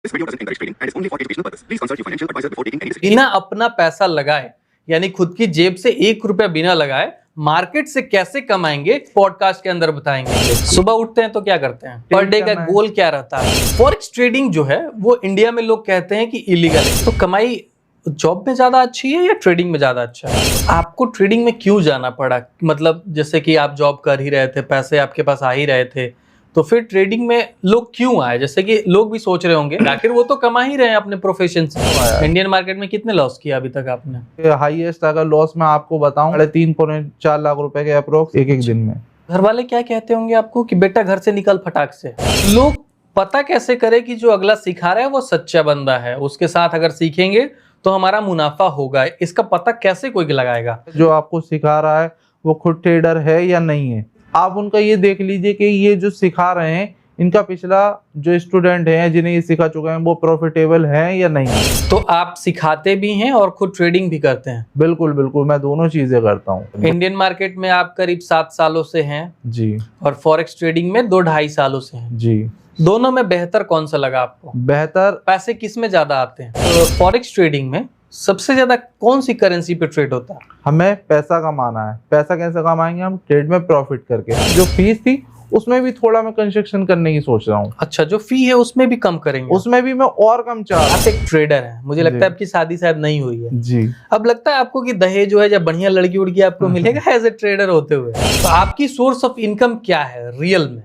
This video doesn't encourage trading and is only for educational purpose. Please consult your financial advisor before taking any decision. बिना अपना पैसा लगाए यानी खुद की जेब से 1 रुपया बिना लगाए मार्केट से कैसे कमाएंगे, पॉडकास्ट के अंदर बताएंगे। सुबह उठते हैं तो क्या करते हैं, पर डे का गोल क्या रहता है। फॉरेक्स ट्रेडिंग जो है वो इंडिया में लोग कहते हैं कि इलीगल है। तो कमाई जॉब में ज्यादा अच्छी है या ट्रेडिंग में ज्यादा अच्छा है? आपको ट्रेडिंग में क्यों जाना पड़ा? मतलब जैसे कि आप जॉब कर ही रहे थे, पैसे आपके पास आ ही रहे थे, तो फिर ट्रेडिंग में लोग क्यों आए? जैसे कि लोग भी सोच रहे होंगे आखिर वो तो कमा ही रहे हैं अपने प्रोफेशन से। इंडियन मार्केट में कितने लॉस किया अभी तक आपने? हाईएस्ट अगर लॉस मैं आपको बताऊं 3.4 लाख रुपए के अप्रोक्स एक दिन में। घर वाले क्या कहते होंगे आपको कि बेटा घर से निकल फटाक से? लोग पता कैसे करे कि जो अगला सिखा रहा है वो सच्चा बंदा है, उसके साथ अगर सीखेंगे तो हमारा मुनाफा होगा, इसका पता कैसे कोई लगाएगा? जो आपको सिखा रहा है वो खुद ट्रेडर है या नहीं है। आप उनका ये देख लीजिए कि ये जो सिखा रहे हैं इनका पिछला जो स्टूडेंट हैं जिन्हें ये सिखा चुके हैं वो प्रॉफिटेबल हैं या नहीं। तो आप सिखाते भी हैं और खुद ट्रेडिंग भी करते हैं? बिल्कुल बिल्कुल, मैं दोनों चीजें करता हूँ। इंडियन मार्केट में आप करीब 7 सालों से हैं जी, और फॉरेक्स ट्रेडिंग में 2-2.5 सालों से हैं जी। दोनों में बेहतर कौन सा लगा आपको? बेहतर पैसे किस में ज्यादा आते हैं? तो फॉरेक्स ट्रेडिंग में सबसे ज्यादा कौन सी करेंसी पे ट्रेड होता है? हमें पैसा कमाना है। पैसा कैसे कमाएंगे हम? ट्रेड में प्रॉफिट करके। जो फीस थी उसमें भी थोड़ा मैं कंस्ट्रक्शन करने की सोच रहा हूँ। अच्छा, जो फी है उसमें भी कम करेंगे? उसमें भी मैं और कम चाह रहा हूँ। आप एक ट्रेडर हैं, मुझे लगता है आपकी शादी शायद नहीं हुई है जी। अब लगता है आपको कि दहेज जो है जब बढ़िया लड़की उड़की आपको मिलेगा एज ए ट्रेडर होते हुए। तो आपकी सोर्स ऑफ इनकम क्या है रियल में?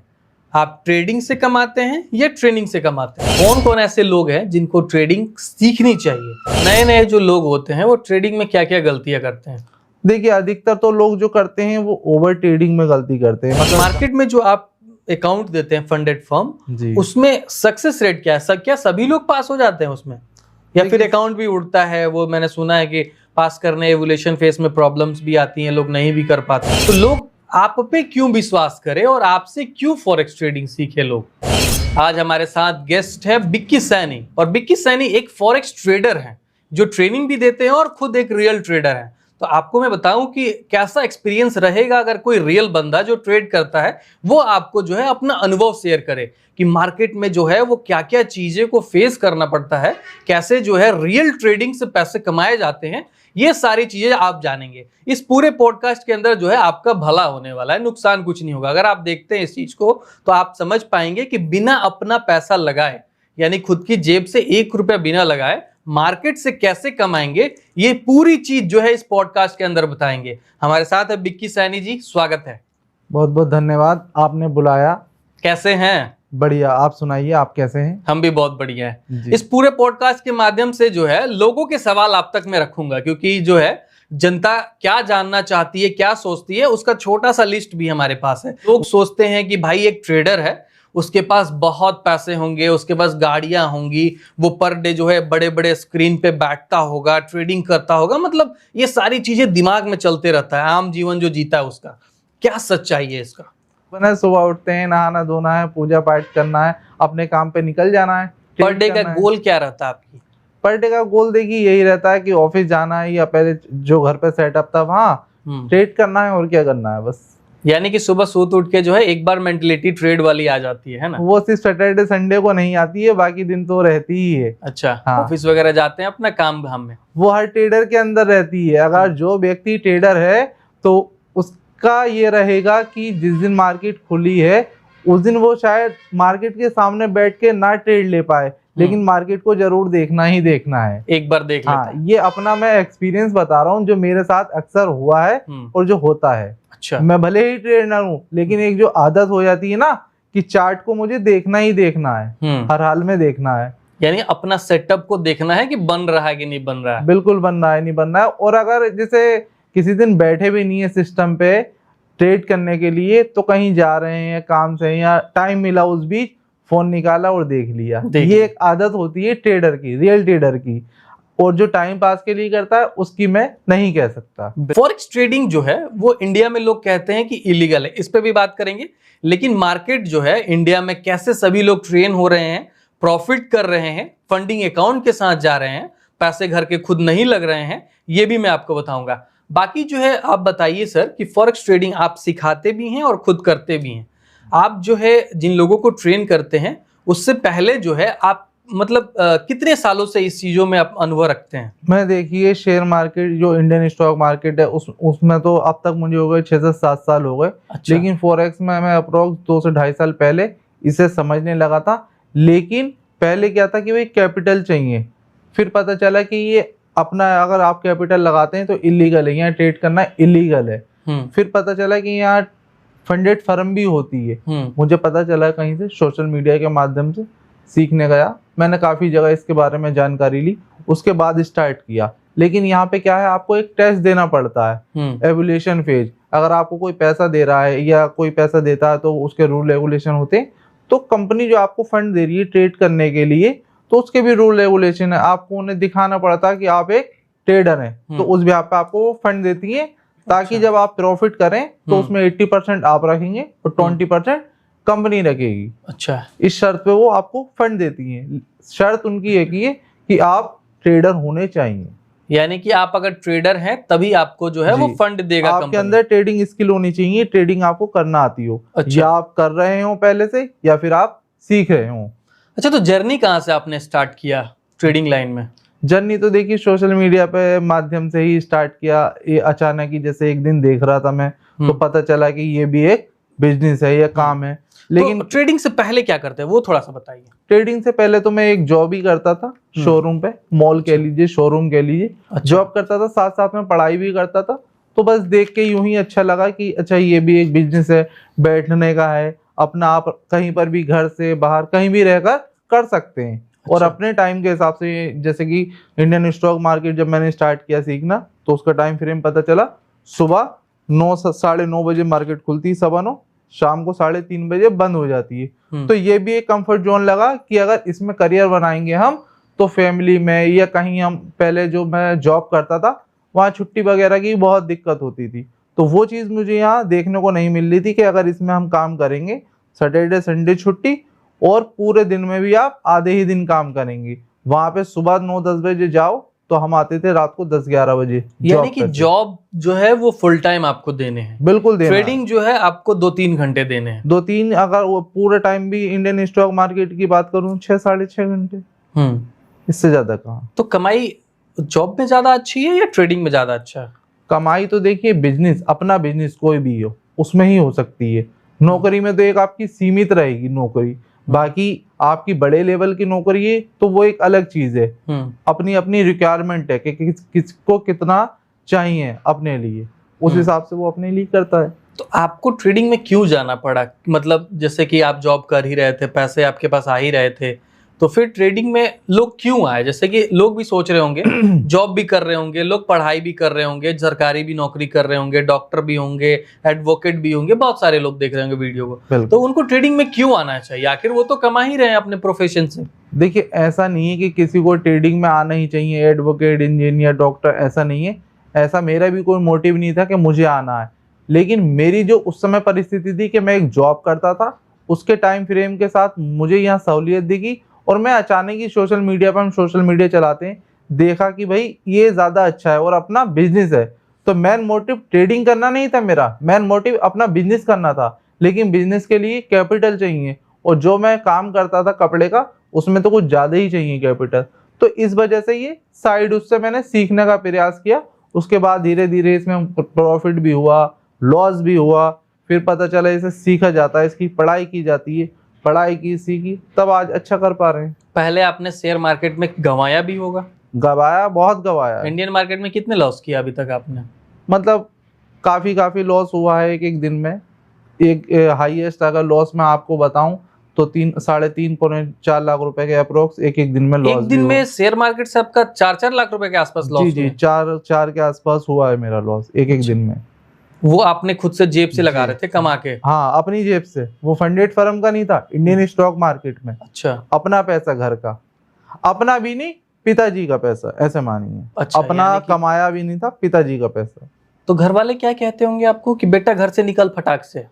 आप ट्रेडिंग से कमाते हैं या ट्रेनिंग से कमाते हैं? कौन कौन ऐसे लोग हैं जिनको ट्रेडिंग सीखनी चाहिए? नए नए जो लोग होते हैं वो ट्रेडिंग में क्या क्या गलतियां करते हैं? देखिए, अधिकतर तो लोग जो करते हैं वो ओवर ट्रेडिंग में गलती करते हैं। मतलब मार्केट में जो आप अकाउंट देते हैं फंडेड फर्म, उसमें सक्सेस रेट क्या है? क्या सभी लोग पास हो जाते हैं उसमें, या फिर अकाउंट भी उड़ता है? वो मैंने सुना है कि पास करने एवोल्यूशन फेज में प्रॉब्लम्स भी आती हैं, लोग नहीं भी कर पाते। तो लोग आप पे क्यों विश्वास करें और आपसे क्यों फॉरेक्स ट्रेडिंग सीखे लोग? आज हमारे साथ गेस्ट है बिक्की सैनी, और बिक्की सैनी एक फॉरेक्स ट्रेडर हैं जो ट्रेनिंग भी देते हैं और खुद एक रियल ट्रेडर हैं। तो आपको मैं बताऊं कि कैसा एक्सपीरियंस रहेगा अगर कोई रियल बंदा जो ट्रेड करता है वो आपको जो है अपना अनुभव शेयर करे कि मार्केट में जो है वो क्या क्या चीजें को फेस करना पड़ता है, कैसे जो है रियल ट्रेडिंग से पैसे कमाए जाते हैं। ये सारी चीजें आप जानेंगे इस पूरे पॉडकास्ट के अंदर। जो है आपका भला होने वाला है, नुकसान कुछ नहीं होगा। अगर आप देखते हैं इस चीज को तो आप समझ पाएंगे कि बिना अपना पैसा लगाए यानी खुद की जेब से 1 रुपया बिना लगाए मार्केट से कैसे कमाएंगे, ये पूरी चीज जो है इस पॉडकास्ट के अंदर बताएंगे। हमारे साथ है बिक्की सैनी जी, स्वागत है। बहुत बहुत धन्यवाद, आपने बुलाया। कैसे हैं? बढ़िया, आप सुनाइए, आप कैसे हैं? हम भी बहुत बढ़िया हैं। इस पूरे पॉडकास्ट के माध्यम से जो है लोगों के सवाल आप तक मैं रखूंगा, क्योंकि जो है जनता क्या जानना चाहती है, क्या सोचती है, उसका छोटा सा लिस्ट भी हमारे पास है। लोग सोचते हैं कि भाई एक ट्रेडर है, उसके पास बहुत पैसे होंगे, उसके पास गाड़ियां होंगी, वो पर डे जो है बड़े बड़े स्क्रीन पे बैठता होगा, ट्रेडिंग करता होगा, मतलब ये सारी चीजें दिमाग में चलते रहता है। आम जीवन जो जीता है उसका क्या सच्चाई है इसका? सुबह उठते हैं, नहाना धोना है, पूजा पाठ करना है, अपने काम पे निकल जाना है। पर डे का गोल क्या रहता है आपकी? पर डे का गोल देखिए यही रहता है कि ऑफिस जाना है या पहले जो घर पे सेटअप था वहाँ ट्रेड करना है, और क्या करना है बस। यानी कि सुबह सूत उठ के जो है एक बार मेंटलिटी ट्रेड वाली आ जाती है ना? वो सिर्फ सैटरडे संडे को नहीं आती है, बाकी दिन तो रहती ही है। अच्छा, हाँ। ऑफिस वगैरह जाते हैं अपना काम धाम में, वो हर ट्रेडर के अंदर रहती है। अगर जो व्यक्ति ट्रेडर है तो उसका ये रहेगा कि जिस दिन मार्केट खुली है उस दिन वो शायद मार्केट के सामने बैठ के ना ट्रेड ले पाए, लेकिन मार्केट को जरूर देखना ही देखना है, एक बार देख लेता है। ये अपना मैं एक्सपीरियंस बता रहा हूँ जो मेरे साथ अक्सर हुआ है और जो होता है। अच्छा। मैं भले ही ट्रेडर हूँ, लेकिन एक जो आदत हो जाती है ना कि चार्ट को मुझे देखना ही देखना है, हर हाल में देखना है। यानी अपना सेटअप को देखना है कि बन रहा है कि नहीं बन रहा है। बिल्कुल बन रहा है, नहीं बन रहा है। और अगर जैसे किसी दिन बैठे भी नहीं है सिस्टम पे ट्रेड करने के लिए, तो कहीं जा रहे हैं काम से या टाइम मिला उस बीच फोन निकाला और देख लिया। ये एक आदत होती है ट्रेडर की, रियल ट्रेडर की, और जो टाइम पास के लिए करता है उसकी मैं नहीं कह सकता। फॉरेक्स ट्रेडिंग जो है वो इंडिया में लोग कहते हैं कि इलीगल है, इस पे भी बात करेंगे। लेकिन मार्केट जो है इंडिया में कैसे सभी लोग ट्रेन हो रहे हैं, प्रॉफिट कर रहे हैं, फंडिंग अकाउंट के साथ जा रहे हैं, पैसे घर के खुद नहीं लग रहे हैं, ये भी मैं आपको बताऊंगा। बाकी जो है आप बताइए सर कि फॉरेक्स ट्रेडिंग आप सिखाते भी हैं और खुद करते भी हैं। आप जो है जिन लोगों को ट्रेन करते हैं उससे पहले जो है आप मतलब कितने सालों से इस चीजों में आप अनुभव रखते हैं? मैं देखिए शेयर मार्केट जो इंडियन स्टॉक मार्केट है उसमें तो अब तक मुझे हो गए 6 से 7 साल हो गए। अच्छा। लेकिन फॉरेक्स में मैं अप्रोक्स 2 से 2.5 साल पहले इसे समझने लगा था। लेकिन पहले क्या था कि भाई कैपिटल चाहिए, फिर पता चला कि ये अपना अगर आप कैपिटल लगाते हैं तो इलीगल है, यहाँ ट्रेड करना इलीगल है। फिर पता चला कि यहाँ फंडेड फर्म भी होती है। मुझे पता चला कहीं से सोशल मीडिया के माध्यम से सीखने गया, मैंने काफ़ी जगह इसके बारे में जानकारी ली, उसके बाद स्टार्ट किया। लेकिन यहाँ पे क्या है, आपको एक टेस्ट देना पड़ता है, एवोल्यूशन फेज। अगर आपको कोई पैसा दे रहा है या कोई पैसा देता है तो उसके रूल रेगुलेशन होते हैं। तो कंपनी जो आपको फंड दे रही है ट्रेड करने के लिए तो उसके भी रूल रेगुलेशन है, आपको उन्हें दिखाना पड़ता है कि आप एक ट्रेडर हैं। तो उस बिहाफ पे आपको फंड देती है ताकि जब आप प्रॉफिट करें तो उसमें 80% आप रखेंगे और 20% कंपनी रखेगी। अच्छा। इस शर्त पे वो आपको फंड देती है। शर्त उनकी एक ही है कि आप ट्रेडर होने चाहिए, यानी कि आप अगर ट्रेडर हैं तभी आपको जो है वो फंड देगा आपके कंपनी। अंदर ट्रेडिंग स्किल होनी चाहिए, ट्रेडिंग आपको करना आती हो। अच्छा। या आप कर रहे हो पहले से या फिर आप सीख रहे हो। अच्छा, तो जर्नी कहाँ से आपने स्टार्ट किया ट्रेडिंग लाइन में? जर्नी तो देखिए सोशल मीडिया पे माध्यम से ही स्टार्ट किया। ये अचानक ही जैसे एक दिन देख रहा था मैं तो पता चला कि ये भी एक बिजनेस है, ये काम है। लेकिन तो ट्रेडिंग से पहले क्या करते हैं वो थोड़ा सा बताइए। ट्रेडिंग से पहले तो मैं एक जॉब ही करता था शोरूम पे, मॉल कह लीजिए, शोरूम कह लीजिए। जॉब करता था, साथ साथ में पढ़ाई भी करता था। तो बस देख के यूं ही अच्छा लगा कि अच्छा ये भी एक बिजनेस है, बैठने का है, अपना आप कहीं पर भी घर से बाहर कहीं भी रहकर कर सकते हैं। और अपने टाइम के हिसाब से, जैसे कि इंडियन स्टॉक मार्केट जब मैंने स्टार्ट किया सीखना तो उसका टाइम फ्रेम पता चला, सुबह 9 साढ़े 9 बजे मार्केट खुलती है, 9:15, शाम को 3:30 बजे बंद हो जाती है। तो ये भी एक कंफर्ट जोन लगा कि अगर इसमें करियर बनाएंगे हम तो फैमिली में या कहीं, हम पहले जो मैं जॉब करता था वहाँ छुट्टी वगैरह की बहुत दिक्कत होती थी। तो वो चीज़ मुझे यहाँ देखने को नहीं मिल रही थी कि अगर इसमें हम काम करेंगे, सैटरडे संडे छुट्टी और पूरे दिन में भी आप आधे ही दिन काम करेंगे। वहां पे सुबह 9-10 बजे जाओ तो हम आते थे रात को 10-11 बजे। यानी कि जॉब जो है वो फुल टाइम आपको देने हैं? बिल्कुल देना। ट्रेडिंग जो है आपको 2-3 घंटे देने हैं? 2-3, अगर वो पूरे टाइम भी इंडियन स्टॉक मार्केट की बात करूं 6-6.5 घंटे, इससे ज्यादा कहाँ। तो कमाई जॉब में ज्यादा अच्छी है या ट्रेडिंग में ज्यादा अच्छा है? कमाई तो देखिए बिजनेस, अपना बिजनेस कोई भी हो उसमें ही हो सकती है। नौकरी में तो एक आपकी सीमित रहेगी नौकरी, बाकी आपकी बड़े लेवल की नौकरी है तो वो एक अलग चीज है। अपनी अपनी रिक्वायरमेंट है कि किसको कितना चाहिए अपने लिए, उस हिसाब से वो अपने लिए करता है। तो आपको ट्रेडिंग में क्यों जाना पड़ा? मतलब जैसे कि आप जॉब कर ही रहे थे, पैसे आपके पास आ ही रहे थे, तो फिर ट्रेडिंग में लोग क्यों आए? जैसे कि लोग भी सोच रहे होंगे, जॉब भी कर रहे होंगे, लोग पढ़ाई भी कर रहे होंगे, सरकारी भी नौकरी कर रहे होंगे, डॉक्टर भी होंगे, एडवोकेट भी होंगे, बहुत सारे लोग देख रहे होंगे वीडियो को। तो उनको ट्रेडिंग में क्यों आना चाहिए? आखिर वो तो कमा ही रहे हैं अपने प्रोफेशन से। देखिए ऐसा नहीं है कि किसी को ट्रेडिंग में आना ही चाहिए, एडवोकेट, इंजीनियर, डॉक्टर, ऐसा नहीं है। ऐसा मेरा भी कोई मोटिव नहीं था कि मुझे आना है। लेकिन मेरी जो उस समय परिस्थिति थी कि मैं एक जॉब करता था, उसके टाइम फ्रेम के साथ मुझे यहाँ सहूलियत दिखी और मैं अचानक ही सोशल मीडिया पर, हम सोशल मीडिया चलाते हैं, देखा कि भाई ये ज़्यादा अच्छा है और अपना बिजनेस है। तो मेन मोटिव ट्रेडिंग करना नहीं था मेरा, मेन मोटिव अपना बिजनेस करना था। लेकिन बिजनेस के लिए कैपिटल चाहिए और जो मैं काम करता था कपड़े का उसमें तो कुछ ज़्यादा ही चाहिए कैपिटल। तो इस वजह से ये साइड उससे मैंने सीखने का प्रयास किया। उसके बाद धीरे धीरे इसमें प्रॉफिट भी हुआ, लॉस भी हुआ, फिर पता चला इसे सीखा जाता है, इसकी पढ़ाई की जाती है, पढ़ाई की, सीखी, तब आज अच्छा कर पा रहे हैं। पहले आपने शेयर मार्केट में गंवाया भी होगा? गवाया, बहुत गवाया। इंडियन मार्केट में कितने लॉस किया अभी तक आपने? मतलब काफी लॉस हुआ है एक दिन में। एक हाईएस्ट अगर लॉस मैं आपको बताऊं तो 3-3.4 लाख रुपए के अप्रोक्स एक दिन में लॉस। एक दिन में शेयर मार्केट से आपका 4-4 लाख रुपए के आसपास लॉस? जी, 4 के आसपास हुआ है मेरा लॉस एक दिन में। वो आपने खुद से जेब से लगा रहे थे कमा के? हाँ, अपनी जेब से। वो फंडेड फर्म का नहीं था, इंडियन स्टॉक मार्केट में। अच्छा। अपना पैसा घर का, अपना भी नहीं, पिताजी का पैसा, ऐसे मानिए। अच्छा, अपना कमाया भी नहीं था, पिताजी का पैसा। तो घर वाले क्या कहते होंगे आपको कि बेटा घर से निकल फटाक से?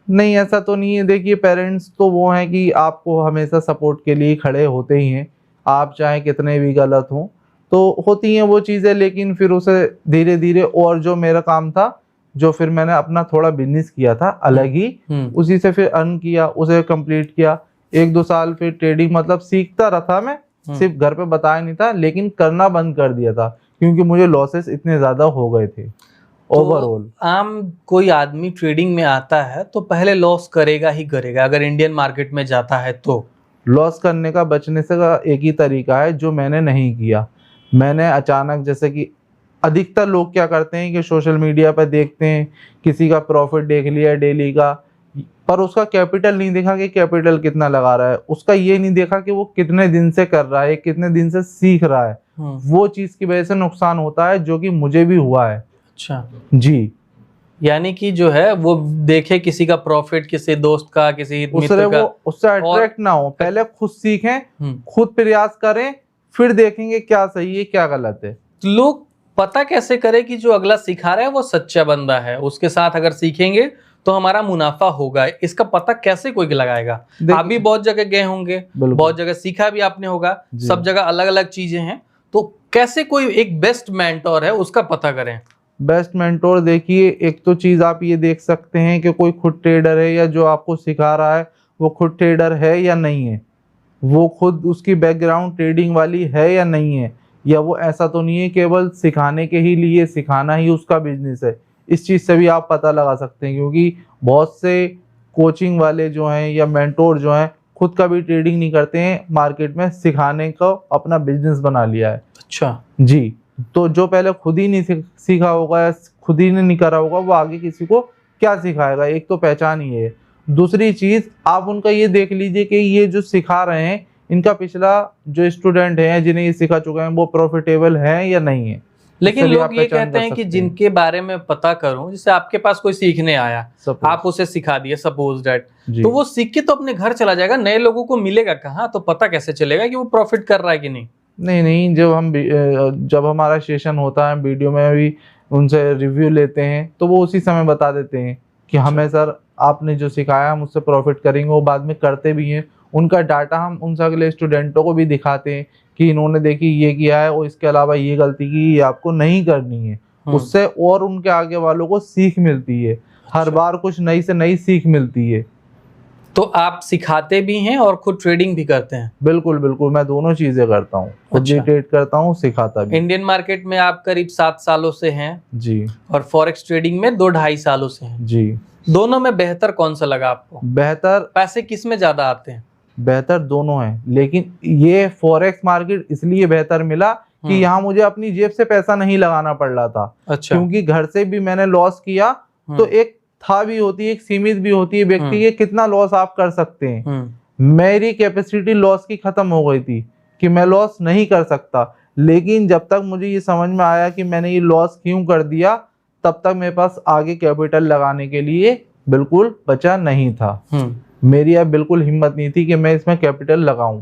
नहीं, ऐसा तो नहीं है। देखिए पेरेंट्स तो वो हैं कि आपको हमेशा सपोर्ट के लिए खड़े होते ही हैं, आप चाहे कितने भी गलत हों, तो होती हैं वो चीज़ें। लेकिन फिर उसे धीरे धीरे, और जो मेरा काम था, जो फिर मैंने अपना थोड़ा बिजनेस किया था अलग ही, उसी से फिर अर्न किया, उसे कंप्लीट किया। 1-2 साल फिर ट्रेडिंग मतलब सीखता रहा था मैं, सिर्फ घर पे बताया नहीं था, लेकिन करना बंद कर दिया था क्योंकि मुझे लॉसेस इतने ज्यादा हो गए थे ओवरऑल। आम कोई आदमी ट्रेडिंग में आता है तो पहले लॉस करेगा ही करेगा अगर इंडियन मार्केट में जाता है तो। लॉस करने का बचने से का एक ही तरीका है जो मैंने नहीं किया। मैंने अचानक, जैसे कि अधिकतर लोग क्या करते हैं कि सोशल मीडिया पर देखते हैं किसी का प्रॉफिट देख लिया डेली का, पर उसका कैपिटल नहीं देखा कि कैपिटल कितना लगा रहा है, उसका ये नहीं देखा कि वो कितने दिन से कर रहा है, कितने दिन से सीख रहा है। वो चीज की वजह से नुकसान होता है, जो कि मुझे भी हुआ है। अच्छा जी, यानी कि जो है वो देखे किसी का प्रॉफिट, किसी दोस्त का, किसी मित्र का, वो उससे अट्रैक्ट ना हो, पहले खुद सीखें, खुद प्रयास करें, फिर देखेंगे क्या सही है क्या गलत है। लोग पता कैसे करे कि जो अगला सिखा रहा है वो सच्चा बंदा है, उसके साथ अगर सीखेंगे तो हमारा मुनाफा होगा, इसका पता कैसे कोई लगाएगा? आप भी बहुत जगह गए होंगे, बहुत जगह सीखा भी आपने होगा, सब जगह अलग अलग चीजें हैं, तो कैसे कोई एक बेस्ट मेंटोर है उसका पता करें? बेस्ट मेंटोर देखिए, एक तो चीज आप ये देख सकते हैं कि कोई खुद ट्रेडर है या जो आपको सिखा रहा है वो खुद ट्रेडर है या नहीं है, वो खुद उसकी बैकग्राउंड ट्रेडिंग वाली है या नहीं है, या वो ऐसा तो नहीं है केवल सिखाने के ही लिए, सिखाना ही उसका बिजनेस है। इस चीज से भी आप पता लगा सकते हैं, क्योंकि बहुत से कोचिंग वाले जो हैं या मेंटोर जो हैं खुद का भी ट्रेडिंग नहीं करते हैं, मार्केट में सिखाने को अपना बिजनेस बना लिया है। अच्छा जी, तो जो पहले खुद ही नहीं सीखा होगा या खुद ही ने नहीं करा होगा, वो आगे किसी को क्या सिखाएगा? एक तो पहचान ही है। दूसरी चीज आप उनका ये देख लीजिए कि ये जो सिखा रहे हैं इनका पिछला जो स्टूडेंट है जिन्हें ये सिखा चुके हैं वो प्रॉफिटेबल है या नहीं है। लेकिन लोग ये कहते हैं कि जिनके बारे में पता करूं, जैसे आपके पास कोई सीखने आया, आप उसे सिखा दिए सपोज दैट, तो वो सीख के तो अपने घर चला जाएगा, नए लोगों को मिलेगा कहाँ? तो पता कैसे चलेगा कि वो प्रॉफिट कर रहा है कि नहीं? नहीं, जब हमारा सेशन होता है, वीडियो में भी उनसे रिव्यू लेते हैं, तो वो उसी समय बता देते हैं कि हमें सर आपने जो सिखाया हम उससे प्रॉफिट करेंगे। वो बाद में करते भी हैं, उनका डाटा हम उन अगले स्टूडेंटों को भी दिखाते हैं कि इन्होंने देखी ये किया है और इसके अलावा ये गलती की, ये आपको नहीं करनी है। उससे और उनके आगे वालों को सीख मिलती है, हर बार कुछ नई से नई सीख मिलती है। तो आप सिखाते भी हैं और खुद ट्रेडिंग भी करते हैं? बिल्कुल बिल्कुल, मैं दोनों चीजें करता हूँ, खुद भी ट्रेड करता हूँ, सिखाता भी। इंडियन मार्केट में आप करीब 7 सालों से हैं जी, और फॉरेक्स ट्रेडिंग में 2-2.5 सालों से हैं जी। दोनों में बेहतर कौन सा लगा आपको? बेहतर पैसे किस में ज्यादा आते हैं? बेहतर दोनों हैं, लेकिन ये फॉरेक्स मार्केट इसलिए बेहतर मिला कि यहाँ मुझे अपनी जेब से पैसा नहीं लगाना पड़ रहा था। अच्छा। क्योंकि घर से भी मैंने लॉस किया तो एक था भी होती है, एक सीमित भी होती है व्यक्ति के कितना लॉस आप कर सकते हैं। मेरी कैपेसिटी लॉस की खत्म हो गई थी कि मैं लॉस नहीं कर सकता, लेकिन जब तक मुझे ये समझ में आया कि मैंने ये लॉस क्यों कर दिया, तब तक मेरे पास आगे कैपिटल लगाने के लिए बिल्कुल बचा नहीं था। मेरी अब बिल्कुल हिम्मत नहीं थी कि मैं इसमें कैपिटल लगाऊं।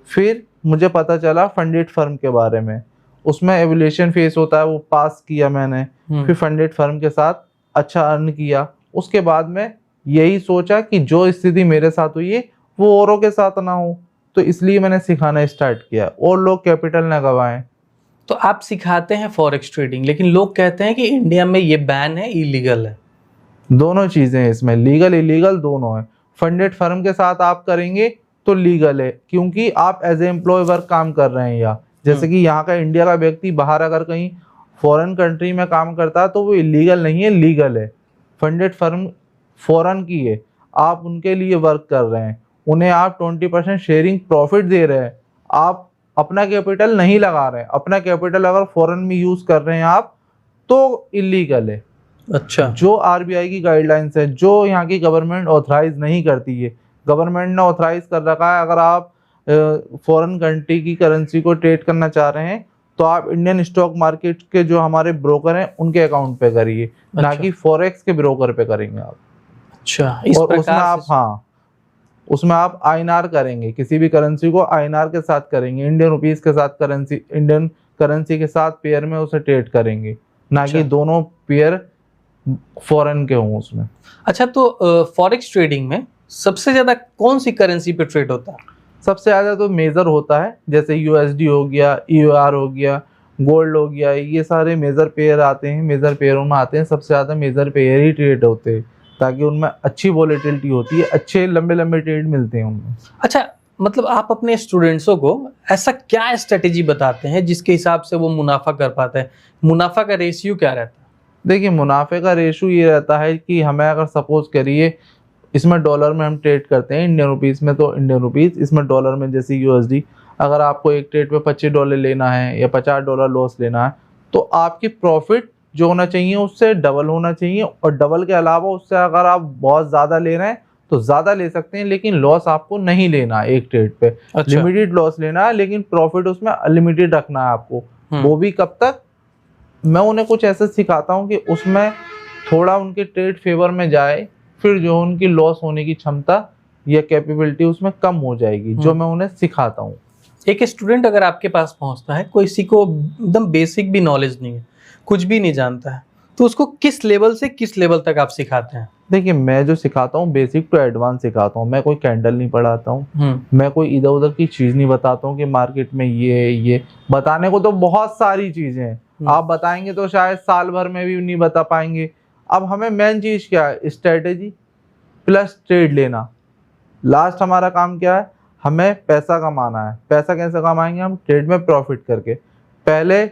फिर मुझे पता चला फंडेड फर्म के बारे में, उसमें एवोल्यूशन फेस होता है, वो पास किया मैंने। फिर फंडेड फर्म के साथ अच्छा अर्न किया। उसके बाद में यही सोचा कि जो स्थिति मेरे साथ हुई है वो औरों के साथ ना हो, तो इसलिए मैंने सिखाना स्टार्ट किया और लोग कैपिटल ना गवाएं। तो आप सिखाते हैं फॉरेक्स ट्रेडिंग, लेकिन लोग कहते हैं कि इंडिया में ये बैन है, इलीगल है। दोनों चीजें हैं इसमें, लीगल इलीगल दोनों है। फंडेड फर्म के साथ आप करेंगे तो लीगल है, क्योंकि आप एज ए एम्प्लॉय वर्क काम कर रहे हैं। या जैसे कि यहाँ का इंडिया का व्यक्ति बाहर अगर कहीं फॉरेन कंट्री में काम करता है तो वो इलीगल नहीं है, लीगल है। फंडेड फर्म फॉरेन की है, आप उनके लिए वर्क कर रहे हैं, उन्हें आप 20% शेयरिंग प्रॉफिट दे रहे हैं, आप अपना कैपिटल नहीं लगा रहे हैं। अपना कैपिटल अगर फॉरेन में यूज कर रहे हैं आप तो इलीगल है। अच्छा। जो आरबीआई की गाइडलाइंस है, जो यहाँ की गवर्नमेंट ऑथराइज नहीं करती है, गवर्नमेंट ने ऑथराइज कर रखा है अगर आप फॉरेन कंट्री की करेंसी को ट्रेड करना चाह रहे हैं तो आप इंडियन स्टॉक मार्केट के जो हमारे ब्रोकर हैं उनके अकाउंट पे करिए। अच्छा। ना कि फॉरेक्स के ब्रोकर पे करेंगे आप। अच्छा। और उसमें आप उसमें आप आईएनआर करेंगे, किसी भी करेंसी को आईएनआर के साथ करेंगे, इंडियन रुपीस के साथ इंडियन करेंसी के साथ पेयर में उसे ट्रेड करेंगे, ना कि दोनों पेयर फॉरेन के हों उसमें। अच्छा, तो फॉरेक्स ट्रेडिंग में सबसे ज्यादा कौन सी करेंसी पे ट्रेड होता है? सबसे ज्यादा तो मेजर होता है, जैसे यूएसडी हो गया, ईओआर हो गया, गोल्ड हो गया, ये सारे मेजर पेयर आते हैं, मेजर पेयरों में आते हैं। सबसे ज्यादा मेजर पेयर ही ट्रेड होते हैं, ताकि उनमें अच्छी वॉलेटिलिटी होती है, अच्छे लंबे लंबे ट्रेड मिलते हैं उनमें। अच्छा, मतलब आप अपने स्टूडेंट्सों को ऐसा क्या स्ट्रेटेजी बताते हैं जिसके हिसाब से वो मुनाफा कर पाते हैं? मुनाफा का रेशियो क्या रहता है? देखिए, मुनाफे का रेशो ये रहता है कि हमें अगर सपोज करिए इसमें डॉलर में हम ट्रेड करते हैं, इंडियन रुपीस में तो इंडियन रुपीस, इसमें डॉलर में जैसे यूएसडी, अगर आपको एक ट्रेड पे $25 लेना है या $50 लॉस लेना है, तो आपकी प्रॉफिट जो होना चाहिए उससे डबल होना चाहिए, और डबल के अलावा उससे अगर आप बहुत ज़्यादा ले रहे हैं तो ज़्यादा ले सकते हैं, लेकिन लॉस आपको नहीं लेना है एक ट्रेड पे। अच्छा। लिमिटेड लॉस लेना है, लेकिन प्रॉफिट उसमें अनलिमिटेड रखना है आपको। वो भी कब तक? मैं उन्हें कुछ ऐसा सिखाता हूँ कि उसमें थोड़ा उनके ट्रेड फेवर में जाए, फिर जो उनकी लॉस होने की क्षमता या कैपेबिलिटी उसमें कम हो जाएगी, जो मैं उन्हें सिखाता हूँ। एक स्टूडेंट अगर आपके पास पहुंचता है, कोई किसी को एकदम बेसिक भी नॉलेज नहीं है, कुछ भी नहीं जानता है, तो उसको किस लेवल से किस लेवल तक आप सिखाते हैं? देखिए, मैं जो सिखाता हूँ बेसिक टू एडवांस सिखाता हूँ। मैं कोई कैंडल नहीं पढ़ाता हूँ, मैं कोई इधर उधर की चीज नहीं बताता हूँ कि मार्केट में ये बताने को तो बहुत सारी चीजें हैं, आप बताएंगे तो शायद साल भर में भी नहीं बता पाएंगे। अब हमें मेन चीज क्या है? स्ट्रेटेजी प्लस ट्रेड लेना। लास्ट हमारा काम क्या है? हमें पैसा कमाना है। पैसा कैसे कमाएंगे हम? ट्रेड में प्रॉफिट करके। पहले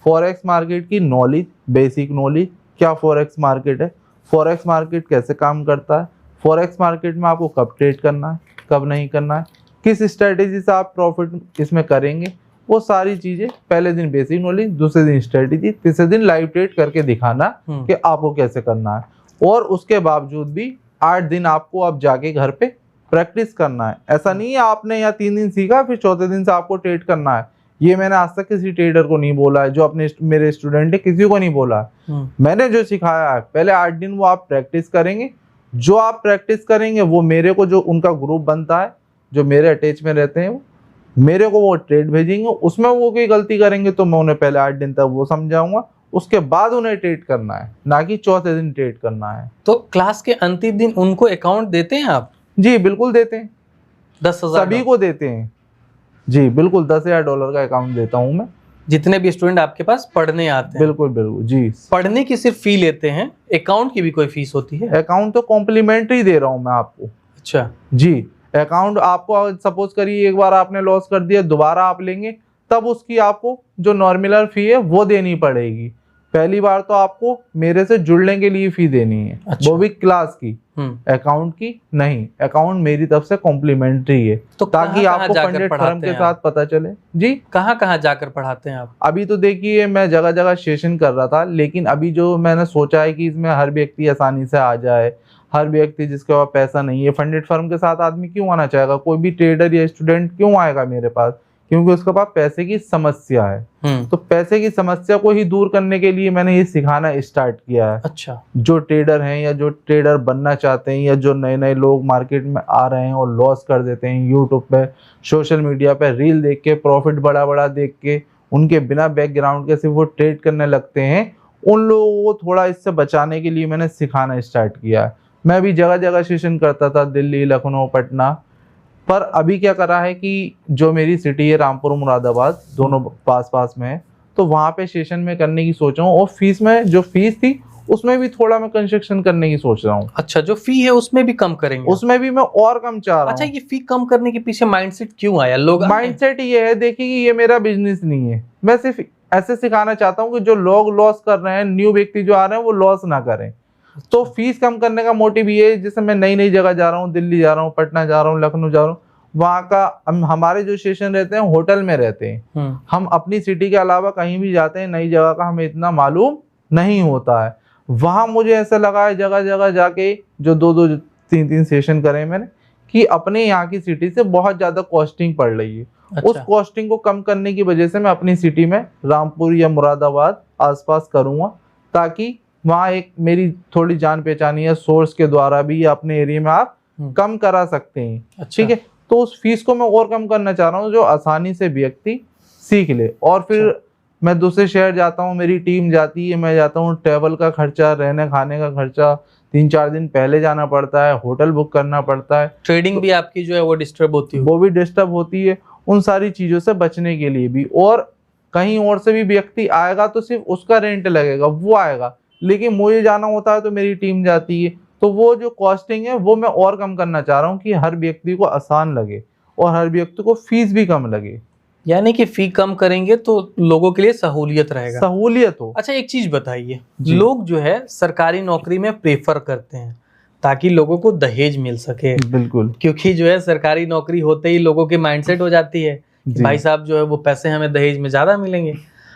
फॉरेक्स मार्केट की नॉलेज, बेसिक नॉलेज, क्या फॉरेक्स मार्केट है, फॉरेक्स मार्केट कैसे काम करता है, फॉरेक्स मार्केट में आपको कब ट्रेड करना है, कब नहीं करना है, किस स्ट्रेटेजी से आप प्रॉफिट इसमें करेंगे, वो सारी चीजें पहले दिन बेसिक नॉलेज, दूसरे दिन स्ट्रेटेजी, तीसरे दिन लाइव ट्रेड करके दिखाना कि आपको कैसे करना है। और उसके बावजूद भी 8 दिन आपको अब जाके घर पे प्रैक्टिस करना है। ऐसा नहीं है आपने या 3 दिन सीखा फिर चौथे दिन से आपको ट्रेड करना है। ये मैंने आज तक किसी ट्रेडर को नहीं बोला है, जो अपने मेरे स्टूडेंट है किसी को नहीं बोला है। मैंने जो सिखाया है, पहले 8 दिन वो आप प्रैक्टिस करेंगे। जो आप प्रैक्टिस करेंगे वो मेरे को, जो उनका ग्रुप बनता है, जो मेरे अटैच में रहते हैं, मेरे को वो ट्रेड भेजेंगे। उसमें वो कोई गलती करेंगे तो मैं उन्हें पहले 8 दिन तक वो समझाऊंगा, उसके बाद उन्हें ट्रेड करना है, ना कि चौथे दिन ट्रेड करना है। तो क्लास के अंतिम दिन उनको अकाउंट देते हैं आप? जी बिल्कुल देते हैं, 10,000 सभी को देते हैं। जी बिल्कुल, $10,000 का अकाउंट देता हूँ मैं, जितने भी स्टूडेंट आपके पास पढ़ने आते हैं। बिल्कुल बिल्कुल जी। पढ़ने की सिर्फ फी लेते हैं, अकाउंट की भी कोई फीस होती है? अकाउंट तो कॉम्प्लीमेंट्री दे रहा हूँ मैं आपको। अच्छा जी, अकाउंट आपको सपोज करिए एक बार आपने लॉस कर दिया, दोबारा आप लेंगे तब उसकी आपको जो नॉर्मल फी है वो देनी पड़ेगी। पहली बार तो आपको मेरे से जुड़ने के लिए फी देनी है। अच्छा। वो भी क्लास की, अकाउंट की नहीं। अकाउंट मेरी तरफ से कॉम्प्लीमेंट्री है, तो ताकि आपको फंडेड फर्म के साथ पता चले। जी, कहाँ जाकर पढ़ाते हैं आप? अभी तो देखिए मैं जगह जगह सेशन कर रहा था, लेकिन अभी जो मैंने सोचा है कि इसमें हर व्यक्ति आसानी से आ जाए, हर व्यक्ति जिसके पास पैसा नहीं है, फंडेड फर्म के साथ आदमी क्यों आना चाहेगा? कोई भी ट्रेडर या स्टूडेंट क्यों आएगा मेरे पास? क्योंकि उसके पास पैसे की समस्या है। तो पैसे की समस्या को ही दूर करने के लिए मैंने ये सिखाना स्टार्ट किया है। अच्छा। जो ट्रेडर हैं या जो ट्रेडर बनना चाहते हैं, या जो नए नए लोग मार्केट में आ रहे हैं और लॉस कर देते हैं, यूट्यूब पे, सोशल मीडिया पे रील देख के, प्रॉफिट बड़ा बड़ा देख के, उनके बिना बैकग्राउंड के सिर्फ वो ट्रेड करने लगते हैं, उन लोगों को थोड़ा इससे बचाने के लिए मैंने सिखाना स्टार्ट किया है। मैं भी जगह जगह सेशन करता था, दिल्ली, लखनऊ, पटना, पर अभी क्या करा है कि जो मेरी सिटी है रामपुर मुरादाबाद, दोनों पास पास में है, तो वहाँ पे सेशन में करने की सोच रहा हूँ। और फीस में जो फीस थी उसमें भी थोड़ा मैं कंस्ट्रक्शन करने की सोच रहा हूँ। अच्छा, जो फी है उसमें भी कम करेंगे? उसमें भी मैं और कम चाह रहा हूँ। अच्छा, ये फी कम करने के पीछे माइंडसेट क्यों आया? लोग माइंडसेट ये है, देखिए कि ये मेरा बिजनेस नहीं है, मैं सिर्फ ऐसे सिखाना चाहता हूँ कि जो लोग लॉस कर रहे हैं, न्यू व्यक्ति जो आ रहे हैं, वो लॉस ना करें। तो फीस कम करने का मोटिव ये है, जैसे मैं नई नई जगह जा रहा हूँ, दिल्ली जा रहा हूँ, पटना जा रहा हूँ, लखनऊ जा रहा हूँ, वहाँ का हमारे जो सेशन रहते हैं होटल में रहते हैं। हम अपनी सिटी के अलावा कहीं भी जाते हैं, नई जगह का हमें इतना मालूम नहीं होता है। वहाँ मुझे ऐसा लगा है जगह जगह जाके जो 2-2, 3-3 सेशन करे मैंने, कि अपने यहाँ की सिटी से बहुत ज्यादा कॉस्टिंग पड़ रही है। अच्छा। उस कॉस्टिंग को कम करने की वजह से मैं अपनी सिटी में रामपुर या मुरादाबाद आसपास करूँगा, ताकि वहाँ एक मेरी थोड़ी जान पहचानी है, सोर्स के द्वारा भी अपने एरिया में आप कम करा सकते हैं। अच्छा। ठीक है, तो उस फीस को मैं और कम करना चाह रहा हूँ, जो आसानी से व्यक्ति सीख ले। और फिर मैं दूसरे शहर जाता हूँ, मेरी टीम जाती है, मैं जाता हूँ, ट्रैवल का खर्चा, रहने खाने का खर्चा, 3-4 दिन पहले जाना पड़ता है, होटल बुक करना पड़ता है। ट्रेडिंग भी आपकी जो है वो डिस्टर्ब होती है? वो भी डिस्टर्ब होती है। उन सारी चीजों से बचने के लिए भी, और कहीं और से भी व्यक्ति आएगा तो सिर्फ उसका रेंट लगेगा, वो आएगा, लेकिन मुझे जाना होता है तो मेरी टीम जाती है। तो वो जो कॉस्टिंग है वो मैं और कम करना चाह रहा हूँ कि हर व्यक्ति को आसान लगे और हर व्यक्ति को फीस भी कम लगे। यानी कि फी कम करेंगे तो लोगों के लिए सहूलियत रहेगा। सहूलियत हो। अच्छा एक चीज बताइए, जी। लोग जो है सरकारी नौकरी में प्रेफर करते हैं ताकि लोगों को दहेज मिल सके, बिल्कुल, क्योंकि जो है सरकारी नौकरी होते ही लोगों के माइंडसेट हो जाती है कि जी। भाई साहब जो है वो पैसे हमें दहेज में ज्यादा मिलेंगे।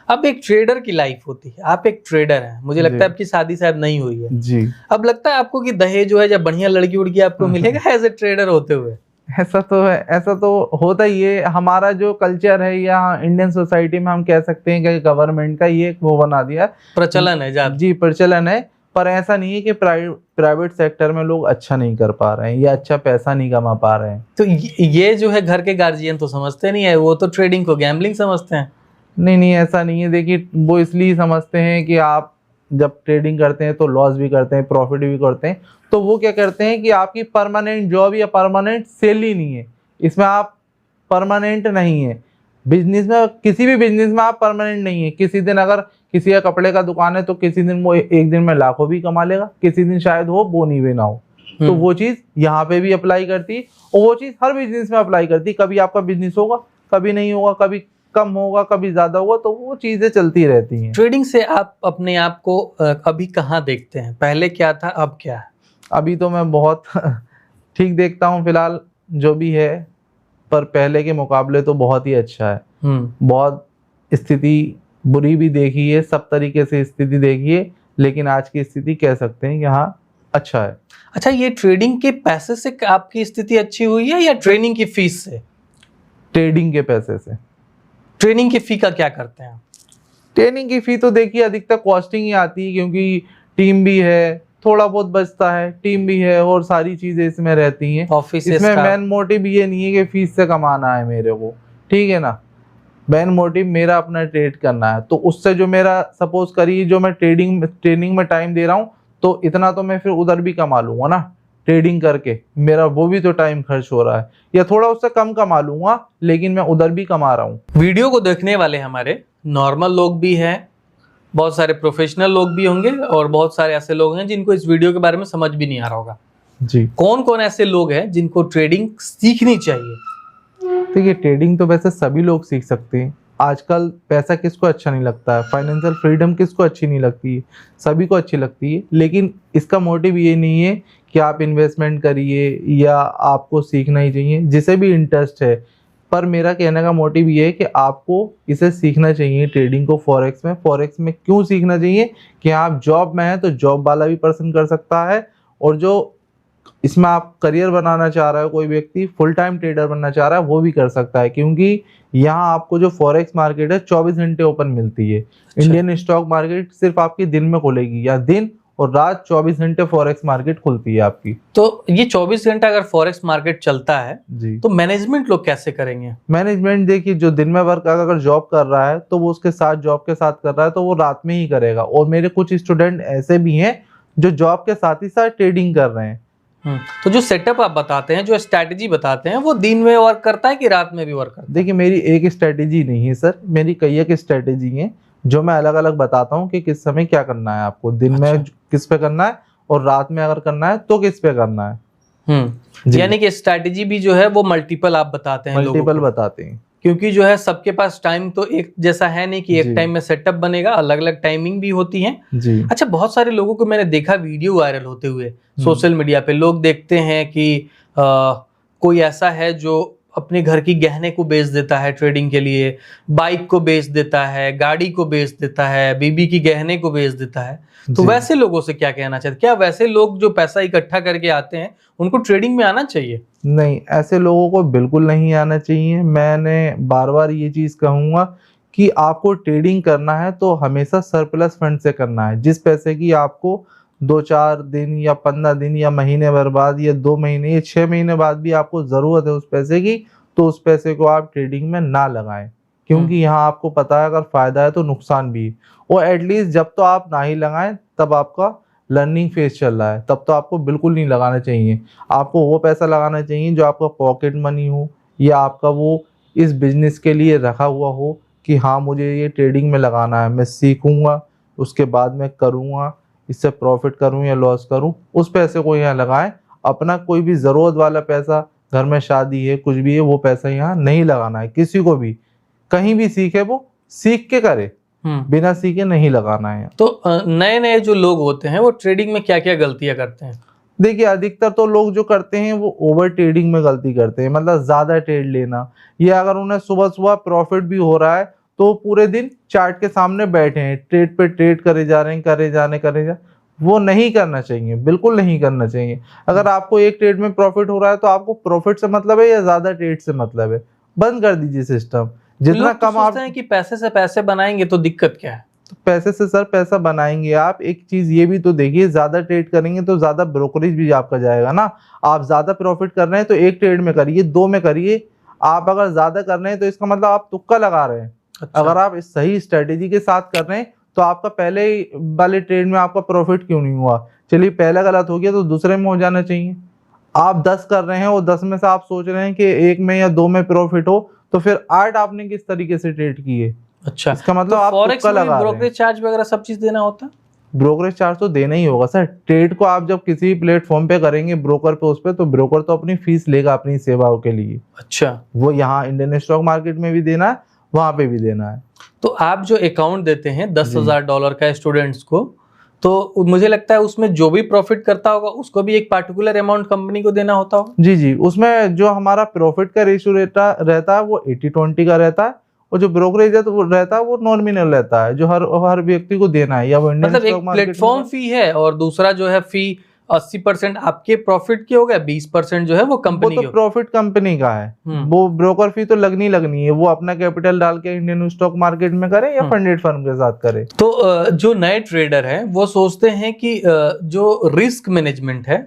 अब एक ट्रेडर की लाइफ होती है, आप एक ट्रेडर हैं, मुझे लगता है जी। आपकी शादी शायद नहीं हुई है, जी। अब लगता है आपको कि दहेज जो है जब बढ़िया लड़की उड़की आपको मिलेगा एज ए ट्रेडर होते हुए? ऐसा तो है, ऐसा तो होता ही है। हमारा जो कल्चर है या इंडियन सोसाइटी में हम कह सकते हैं कि गवर्नमेंट का ये वो बना दिया है, प्रचलन है ज्यादा। जी प्रचलन है। पर ऐसा नहीं है कि प्राइवेट सेक्टर में लोग अच्छा नहीं कर पा रहे हैं या अच्छा पैसा नहीं कमा पा रहे हैं। तो ये जो है घर के गार्जियन तो समझते नहीं है, वो तो ट्रेडिंग को गैम्बलिंग समझते हैं। नहीं नहीं, ऐसा नहीं है। देखिए वो इसलिए समझते हैं कि आप जब ट्रेडिंग करते हैं तो लॉस भी करते हैं, प्रॉफिट भी करते हैं, तो वो क्या करते हैं कि आपकी परमानेंट जॉब या परमानेंट सैलरी नहीं है, इसमें आप परमानेंट नहीं है। बिजनेस में, किसी भी बिजनेस में आप परमानेंट नहीं है। किसी दिन अगर किसी का कपड़े का दुकान है तो किसी दिन वो एक दिन में लाखों भी कमा लेगा, किसी दिन शायद वो बोनी भी ना हो। तो वो चीज़ यहाँ पे भी अप्लाई करती है और वो चीज़ हर बिजनेस में अप्लाई करती है। कभी आपका बिजनेस होगा, कभी नहीं होगा, कभी कम होगा, कभी ज्यादा होगा, तो वो चीजें चलती रहती हैं। ट्रेडिंग से आप अपने आप को अभी कहाँ देखते हैं? पहले क्या था, अब क्या है? अभी तो मैं बहुत ठीक देखता हूँ फिलहाल जो भी है, पर पहले के मुकाबले तो बहुत ही अच्छा है। बहुत स्थिति बुरी भी देखी है, सब तरीके से स्थिति देखी है, लेकिन आज की स्थिति कह सकते हैं कि हाँ अच्छा है। अच्छा, ये ट्रेडिंग के पैसे से आपकी स्थिति अच्छी हुई है या ट्रेनिंग की फीस से? ट्रेडिंग के पैसे से। ट्रेनिंग की फी का क्या करते हैं? ट्रेनिंग की फी तो देखिए अधिकतर कॉस्टिंग ही आती है, क्योंकि टीम भी है, थोड़ा बहुत बचता है, टीम भी है और सारी चीजें इसमें रहती हैं। ऑफिस इसमें मेन मोटिव ये नहीं है कि फीस से कमाना है मेरे को, ठीक है ना। मेन मोटिव मेरा अपना ट्रेड करना है, तो उससे जो मेरा सपोज करिए जो मैं ट्रेनिंग में टाइम दे रहा हूँ, तो इतना तो मैं फिर उधर भी कमा लूंगा ना ट्रेडिंग करके। मेरा वो भी तो टाइम खर्च हो रहा है, या थोड़ा उससे कम कमा लूंगा लेकिन मैं उधर भी कमा रहा हूँ। वीडियो को देखने वाले हमारे नॉर्मल लोग भी हैं, बहुत सारे प्रोफेशनल लोग भी होंगे और बहुत सारे ऐसे लोग हैं जिनको इस वीडियो के बारे में समझ भी नहीं आ रहा होगा। जी। कौन कौन ऐसे लोग हैं जिनको ट्रेडिंग सीखनी चाहिए? देखिए ट्रेडिंग तो वैसे सभी लोग सीख सकते हैं। आजकल पैसा किसको अच्छा नहीं लगता है, फाइनेंशियल फ्रीडम किसको अच्छी नहीं लगती है, सभी को अच्छी लगती है। लेकिन इसका मोटिव ये नहीं है कि आप इन्वेस्टमेंट करिए या आपको सीखना ही चाहिए, जिसे भी इंटरेस्ट है। पर मेरा कहने का मोटिव ये है कि आपको इसे सीखना चाहिए ट्रेडिंग को। फॉरेक्स में क्यों सीखना चाहिए कि आप जॉब में हैं तो जॉब वाला भी पर्सन कर सकता है, और जो इसमें आप करियर बनाना चाह रहा है, कोई व्यक्ति फुल टाइम ट्रेडर बनना चाह रहा है, वो भी कर सकता है। क्योंकि यहाँ आपको जो फॉरेक्स मार्केट है 24 घंटे ओपन मिलती है। इंडियन स्टॉक मार्केट सिर्फ आपकी दिन में खुलेगी, या दिन और रात 24 घंटे फॉरेक्स मार्केट खुलती है आपकी। तो ये 24 घंटा अगर फॉरेक्स मार्केट चलता है जी, तो मैनेजमेंट लोग कैसे करेंगे? मैनेजमेंट देखिए, जो दिन में वर्क अगर जॉब कर रहा है तो वो उसके साथ जॉब के साथ कर रहा है तो वो रात में ही करेगा। और मेरे कुछ स्टूडेंट ऐसे भी हैं जो जॉब के साथ ही साथ ट्रेडिंग कर रहे हैं। तो जो सेटअप आप बताते हैं, जो स्ट्रैटेजी बताते हैं, वो दिन में वर्क करता है कि रात में भी वर्क करता है? देखिए मेरी एक स्ट्रेटेजी नहीं है सर, मेरी कई एक स्ट्रेटेजी है जो मैं अलग अलग बताता हूँ कि किस समय क्या करना है आपको। दिन में किस पे करना है और रात में अगर करना है तो किस पे करना है। यानी कि स्ट्रैटेजी भी जो है वो मल्टीपल आप बताते हैं, मल्टीपल बताते हैं। क्योंकि जो है सबके पास टाइम तो एक जैसा है नहीं कि एक टाइम में सेटअप बनेगा, अलग अलग टाइमिंग भी होती है जी। अच्छा, बहुत सारे लोगों को मैंने देखा वीडियो वायरल होते हुए सोशल मीडिया पे। लोग देखते हैं कि कोई ऐसा है जो अपने घर की गहने को बेच देता है ट्रेडिंग के लिए, बाइक को बेच देता है, गाड़ी को बेच देता है, बीबी की गहने को बेच देता है। तो वैसे लोगों से क्या कहना चाहते? क्या वैसे लोग जो पैसा इकट्ठा करके आते हैं उनको ट्रेडिंग में आना चाहिए? नहीं, ऐसे लोगों को बिल्कुल नहीं आना चाहिए। मैंने बार बार ये चीज कहूंगा कि आपको ट्रेडिंग करना है तो हमेशा सरप्लस फंड से करना है। जिस पैसे की आपको 2-4 दिन या 15 दिन या महीने भर बाद या 2 महीने या 6 महीने बाद भी आपको जरूरत है उस पैसे की, तो उस पैसे को आप ट्रेडिंग में ना लगाएं। क्योंकि यहाँ आपको पता है अगर फायदा है तो नुकसान भी है। और एटलीस्ट जब तो आप ना ही लगाएं, तब आपका लर्निंग फेज चल रहा है, तब तो आपको बिल्कुल नहीं लगाना चाहिए। आपको वो पैसा लगाना चाहिए जो आपका पॉकेट मनी हो, या आपका वो इस बिजनेस के लिए रखा हुआ हो कि हाँ मुझे ये ट्रेडिंग में लगाना है, मैं सीखूंगा, उसके बाद मैं करूँगा, इससे प्रॉफिट करूं या लॉस करूं, उस पैसे को यहाँ लगाएं। अपना कोई भी जरूरत वाला पैसा, घर में शादी है, कुछ भी है, वो पैसा यहाँ नहीं लगाना है। किसी को भी कहीं भी सीखे, वो सीख के करे, बिना सीखे नहीं लगाना है। तो नए नए जो लोग होते हैं वो ट्रेडिंग में क्या क्या गलतियां करते हैं? देखिए, अधिकतर तो लोग जो करते हैं वो ओवर ट्रेडिंग में गलती करते हैं, मतलब ज्यादा ट्रेड लेना। या अगर उन्हें सुबह सुबह प्रॉफिट भी हो रहा है तो पूरे दिन चार्ट के सामने बैठे हैं, ट्रेड पे ट्रेड करे जा रहे हैं, करे जा, वो नहीं करना चाहिए, बिल्कुल नहीं करना चाहिए। अगर आपको एक ट्रेड में प्रॉफिट हो रहा है तो आपको प्रॉफिट से मतलब है या ज्यादा ट्रेड से मतलब है, बंद कर दीजिए सिस्टम। जितना लोग तो कम आप सोचते हैं कि पैसे से पैसे बनाएंगे तो दिक्कत क्या है? तो पैसे से सर पैसा बनाएंगे आप। एक चीज ये भी तो देखिए, ज्यादा ट्रेड करेंगे तो ज्यादा ब्रोकरेज भी आपका जाएगा ना। आप ज्यादा प्रॉफिट कर रहे हैं तो एक ट्रेड में करिए, 2 में करिए। आप अगर ज्यादा कर रहे हैं तो इसका मतलब आप तुक्का लगा रहे हैं। अच्छा। अगर आप इस सही स्ट्रेटेजी के साथ कर रहे हैं तो आपका पहले ही वाले ट्रेड में आपका प्रॉफिट क्यों नहीं हुआ? चलिए, पहला गलत हो गया तो दूसरे में हो जाना चाहिए। आप 10 कर रहे हैं और 10 में से आप सोच रहे हैं कि एक में या 2 में प्रॉफिट हो, तो फिर 8 आपने किस तरीके से ट्रेड किए? अच्छा, इसका मतलब तो आप फॉरेक्स तुक्का में लगा रहे हैं। ब्रोकरेज चार्ज वगैरह सब चीज देना होता है? ब्रोकरेज चार्ज तो देना ही होगा सर। ट्रेड को आप जब किसी प्लेटफॉर्म पे करेंगे ब्रोकर पे, उस पे, तो ब्रोकर तो अपनी फीस लेगा अपनी सेवाओं के लिए। अच्छा, वो यहाँ इंडियन स्टॉक मार्केट में भी देना है, वहां पे भी देना है। तो आप जो अकाउंट देते हैं $10,000 का स्टूडेंट्स को, तो मुझे लगता है उसमें जो भी प्रॉफिट करता होगा उसको भी एक पार्टिकुलर अमाउंट कंपनी को देना होता होगा। जी, उसमें जो हमारा प्रॉफिट का रेशियो रहता है वो 80-20 का रहता है, और जो ब्रोकरेज है तो वो रहता है वो नॉमिनल रहता है, जो हर व्यक्ति को देना है। या वो इंडियन मतलब स्टॉक एक मार्केट प्लेटफॉर्म फी है और दूसरा जो है फी 80% आपके प्रॉफिट की हो गया, 20% जो है वो वो कंपनी तो की। प्रॉफिट कंपनी का है। वो ब्रोकर फी तो लगनी है। वो अपना कैपिटल डाल के इंडियन स्टॉक मार्केट में करे या फंडेड फर्म के साथ करे। तो जो नए ट्रेडर हैं वो सोचते हैं कि जो रिस्क मैनेजमेंट है